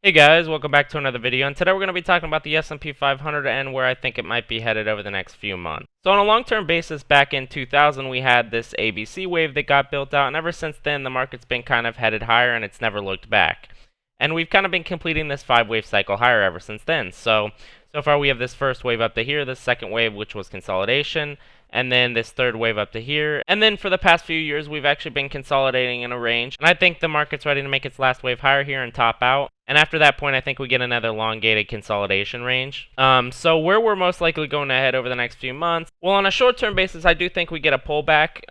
Hey guys, welcome back to another video, and today we're going to be talking about the S&P 500 and where I think it might be headed over the next few months. So on a long-term basis, back in 2000 we had this ABC wave that got built out, and ever since then the market's been kind of headed higher and it's never looked back. And we've kind of been completing this 5-wave cycle higher ever since then. So far we have this first wave up to here, this second wave which was consolidation, and then this third wave up to here. And then for the past few years we've actually been consolidating in a range, and I think the market's ready to make its last wave higher here and top out. And after that point, I think we get another elongated consolidation range. So where we're most likely going to head over the next few months, well, on a short-term basis, I do think we get a pullback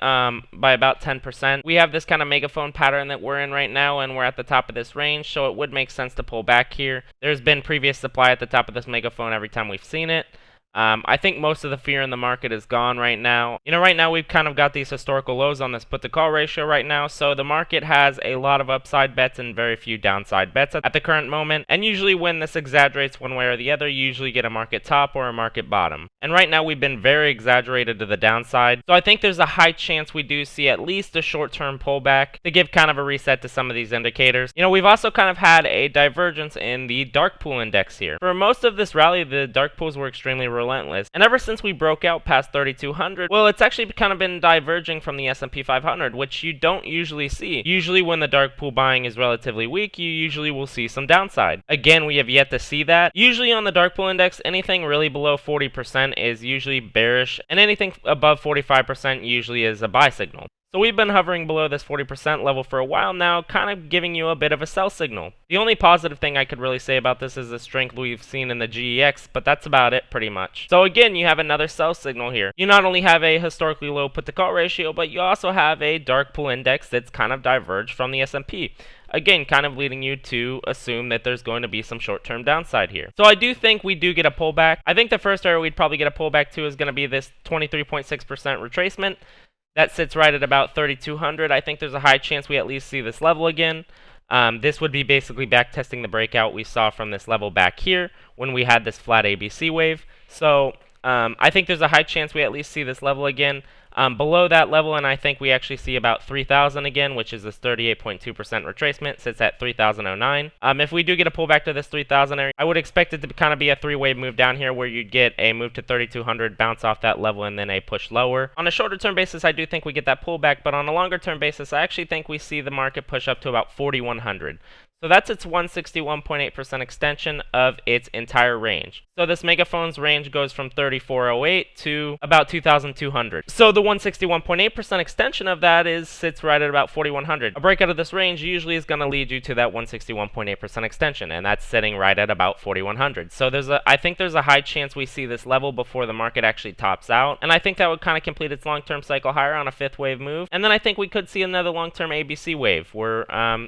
by about 10%. We have this kind of megaphone pattern that we're in right now, and we're at the top of this range, so it would make sense to pull back here. There's been previous supply at the top of this megaphone every time we've seen it. I think most of the fear in the market is gone right now. Right now we've kind of got these historical lows on this put-to-call ratio right now, so the market has a lot of upside bets and very few downside bets at the current moment. And usually when this exaggerates one way or the other, you usually get a market top or a market bottom. And right now we've been very exaggerated to the downside, so I think there's a high chance we do see at least a short-term pullback to give kind of a reset to some of these indicators. We've also kind of had a divergence in the dark pool index here. For most of this rally, the dark pools were extremely relentless, and ever since we broke out past 3,200, well, it's actually kind of been diverging from the S&P 500, which you don't usually see. Usually when the dark pool buying is relatively weak, you usually will see some downside. Again, we have yet to see that. Usually on the dark pool index, anything really below 40% is usually bearish, and anything above 45% usually is a buy signal. So we've been hovering below this 40% level for a while now, kind of giving you a bit of a sell signal. The only positive thing I could really say about this is the strength we've seen in the GEX, but that's about it pretty much. So again, you have another sell signal here. You not only have a historically low put-to-call ratio, but you also have a dark pool index that's kind of diverged from the S&P. Again, kind of leading you to assume that there's going to be some short-term downside here. So I do think we do get a pullback. I think the first area we'd probably get a pullback to is going to be this 23.6% retracement. That sits right at about 3,200. I think there's a high chance we at least see this level again. This would be basically back testing the breakout we saw from this level back here when we had this flat ABC wave. So I think there's a high chance we at least see this level again. Below that level, and I think we actually see about 3,000 again, which is this 38.2% retracement, sits at 3,009. If we do get a pullback to this 3,000 area, I would expect it to kind of be a three-wave move down here where you'd get a move to 3,200, bounce off that level, and then a push lower. On a shorter-term basis, I do think we get that pullback, but on a longer-term basis, I actually think we see the market push up to about 4,100. So that's its 161.8% extension of its entire range. So this megaphone's range goes from 3,408 to about 2,200. So the 161.8% extension of that sits right at about 4,100. A breakout of this range usually is going to lead you to that 161.8% extension, and that's sitting right at about 4,100. So I think there's a high chance we see this level before the market actually tops out, and I think that would kind of complete its long-term cycle higher on a fifth wave move. And then I think we could see another long-term ABC wave where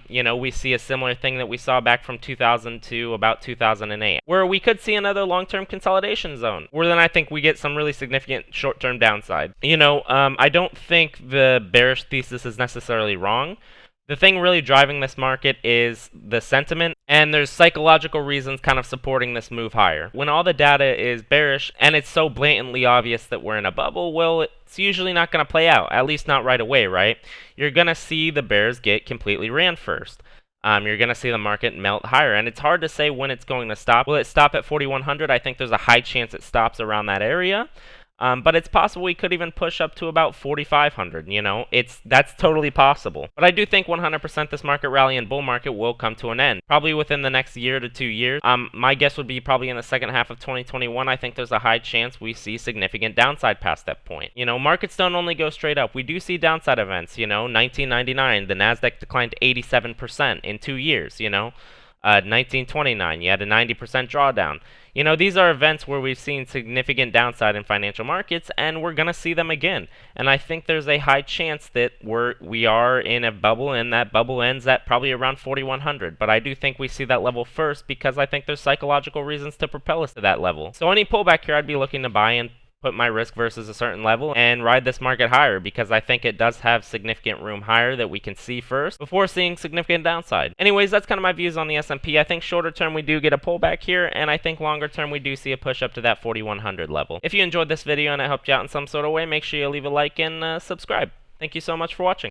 we see a similar thing that we saw back from 2000 to about 2008, where we could see another long-term consolidation zone, where then I think we get some really significant short-term downside. I don't think the bearish thesis is necessarily wrong. The thing really driving this market is the sentiment, and there's psychological reasons kind of supporting this move higher. When all the data is bearish and it's so blatantly obvious that we're in a bubble, well, it's usually not going to play out, at least not right away, right? You're going to see the bears get completely ran first. You're going to see the market melt higher, and it's hard to say when it's going to stop. Will it stop at 4,100? I think there's a high chance it stops around that area. But it's possible we could even push up to about 4,500, that's totally possible. But I do think 100% this market rally and bull market will come to an end, probably within the next year to 2 years. My guess would be probably in the second half of 2021, I think there's a high chance we see significant downside past that point. Markets don't only go straight up. We do see downside events, 1999, the NASDAQ declined 87% in 2 years, 1929, you had a 90% drawdown. These are events where we've seen significant downside in financial markets, and we're going to see them again. And I think there's a high chance that we are in a bubble, and that bubble ends at probably around 4,100. But I do think we see that level first because I think there's psychological reasons to propel us to that level. So any pullback here, I'd be looking to buy and put my risk versus a certain level and ride this market higher, because I think it does have significant room higher that we can see first before seeing significant downside. Anyways, that's kind of my views on the S&P. I think shorter term we do get a pullback here, and I think longer term we do see a push up to that 4,100 level. If you enjoyed this video and it helped you out in some sort of way, make sure you leave a like and subscribe. Thank you so much for watching.